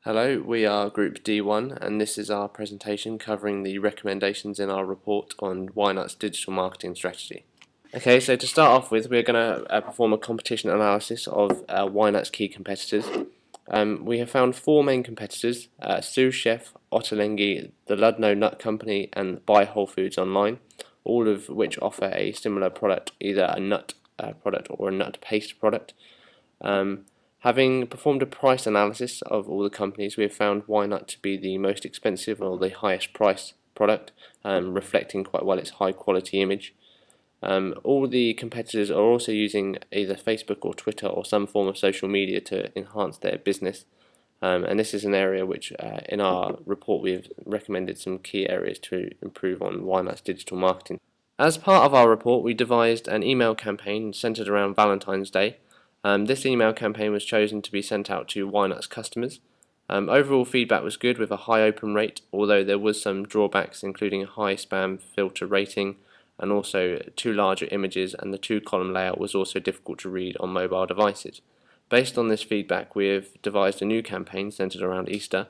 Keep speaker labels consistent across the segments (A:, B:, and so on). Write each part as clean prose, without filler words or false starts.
A: Hello, we are Group D1 and this is our presentation covering the recommendations in our report on Whynut's digital marketing strategy. Okay, so to start off with, we're going to perform a competition analysis of Whynut's key competitors. We have found four main competitors: Sous Chef, Ottolenghi, the Ludno Nut Company and Buy Whole Foods Online, all of which offer a similar product, either a nut product or a nut paste product. Having performed a price analysis of all the companies, we have found Whynut to be the most expensive or the highest price product, reflecting quite well its high quality image. All the competitors are also using either Facebook or Twitter or some form of social media to enhance their business, and this is an area which in our report we have recommended some key areas to improve on Whynut's digital marketing. As part of our report, we devised an email campaign centered around Valentine's Day. This email campaign was chosen to be sent out to Whynut's customers. Overall feedback was good with a high open rate, although there was some drawbacks including a high spam filter rating and also too larger images, and the two-column layout was also difficult to read on mobile devices. Based on this feedback, we have devised a new campaign centered around Easter.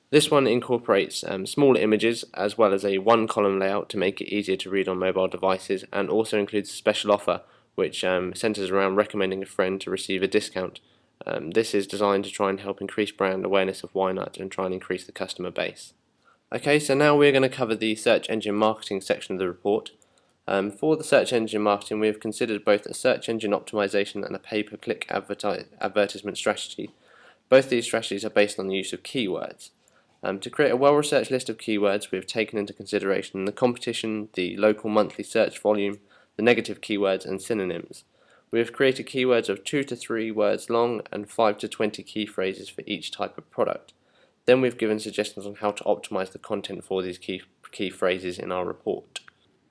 A: This one incorporates smaller images as well as a one-column layout to make it easier to read on mobile devices, and also includes a special offer which centers around recommending a friend to receive a discount. This is designed to try and help increase brand awareness of Whynut and try and increase the customer base. Okay, so now we're going to cover the search engine marketing section of the report. For the search engine marketing, we have considered both a search engine optimization and a pay-per-click advertisement strategy. Both these strategies are based on the use of keywords. To create a well-researched list of keywords, we have taken into consideration the competition, the local monthly search volume, the negative keywords and synonyms. We have created keywords of 2 to 3 words long and 5 to 20 key phrases for each type of product. Then we've given suggestions on how to optimize the content for these key phrases in our report.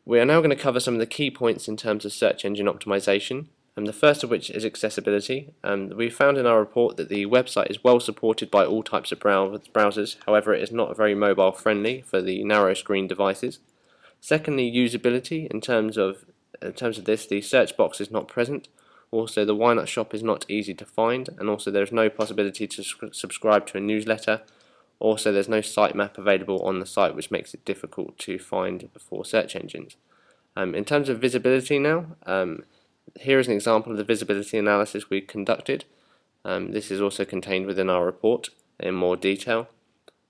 A: We are now going to cover some of the key points in terms of search engine optimization, and the first of which is accessibility. We found in our report that the website is well supported by all types of browsers, however it is not very mobile friendly for the narrow screen devices. Secondly, usability. In terms of this, the search box is not present. Also, the Whynut shop is not easy to find, and also there is no possibility to subscribe to a newsletter. Also, there's no sitemap available on the site, which makes it difficult to find for search engines. In terms of visibility now, here is an example of the visibility analysis we conducted. This is also contained within our report in more detail.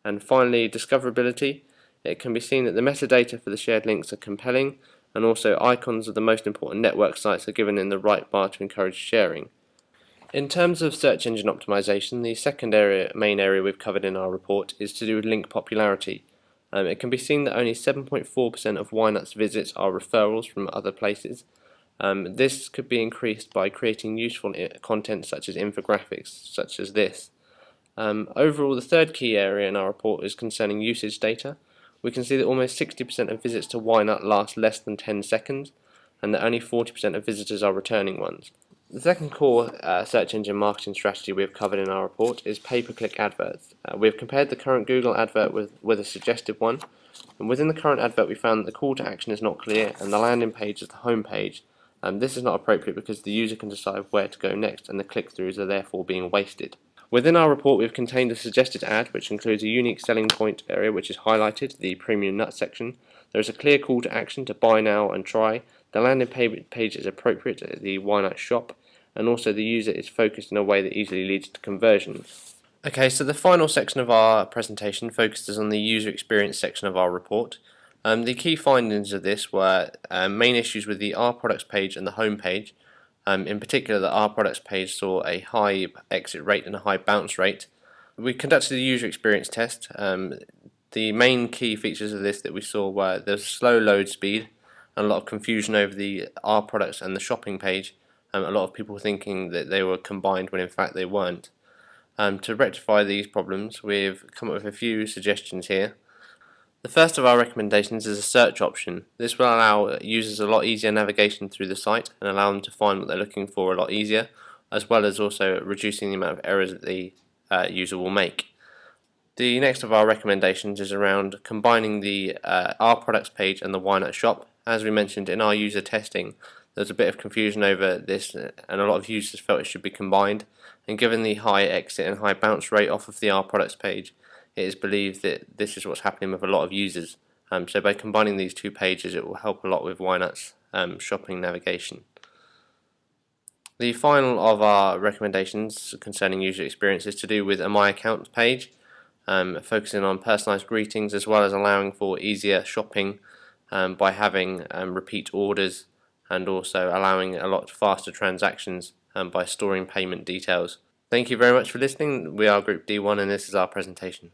A: And finally, discoverability. It can be seen that the metadata for the shared links are compelling, and also icons of the most important network sites are given in the right bar to encourage sharing. In terms of search engine optimization, the second main area we've covered in our report is to do with link popularity. It can be seen that only 7.4% of Whynut's visits are referrals from other places. This could be increased by creating useful content such as infographics, such as this. Overall, the third key area in our report is concerning usage data. We can see that almost 60% of visits to Whynut last less than 10 seconds, and that only 40% of visitors are returning ones. The second core search engine marketing strategy we have covered in our report is pay-per-click adverts. We have compared the current Google advert with a suggested one, and within the current advert we found that the call to action is not clear and the landing page is the home page. This is not appropriate because the user can decide where to go next, and the click-throughs are therefore being wasted. Within our report we have contained a suggested ad which includes a unique selling point area which is highlighted, the premium nut section. There is a clear call to action to buy now and try. The landing page is appropriate at the Whynut shop, and also the user is focused in a way that easily leads to conversions. Okay, so the final section of our presentation focuses on the user experience section of our report. The key findings of this were main issues with the Our Products page and the home page. In particular, the Our Products page saw a high exit rate and a high bounce rate. We conducted a user experience test. The main key features of this that we saw were the slow load speed and a lot of confusion over the Our Products and the shopping page. A lot of people thinking that they were combined when in fact they weren't. To rectify these problems, we've come up with a few suggestions here. The first of our recommendations is a search option. This will allow users a lot easier navigation through the site and allow them to find what they're looking for a lot easier, as well as also reducing the amount of errors that the user will make. The next of our recommendations is around combining the Our Products page and the Whynut shop. As we mentioned in our user testing, There's a bit of confusion over this, and a lot of users felt it should be combined. And given the high exit and high bounce rate off of the Our Products page, it is believed that this is what's happening with a lot of users. So by combining these two pages, it will help a lot with Whynut's shopping navigation. The final of our recommendations concerning user experience is to do with a My Account page, focusing on personalised greetings as well as allowing for easier shopping by having repeat orders, and also allowing a lot faster transactions by storing payment details. Thank you very much for listening. We are Group D1 and this is our presentation.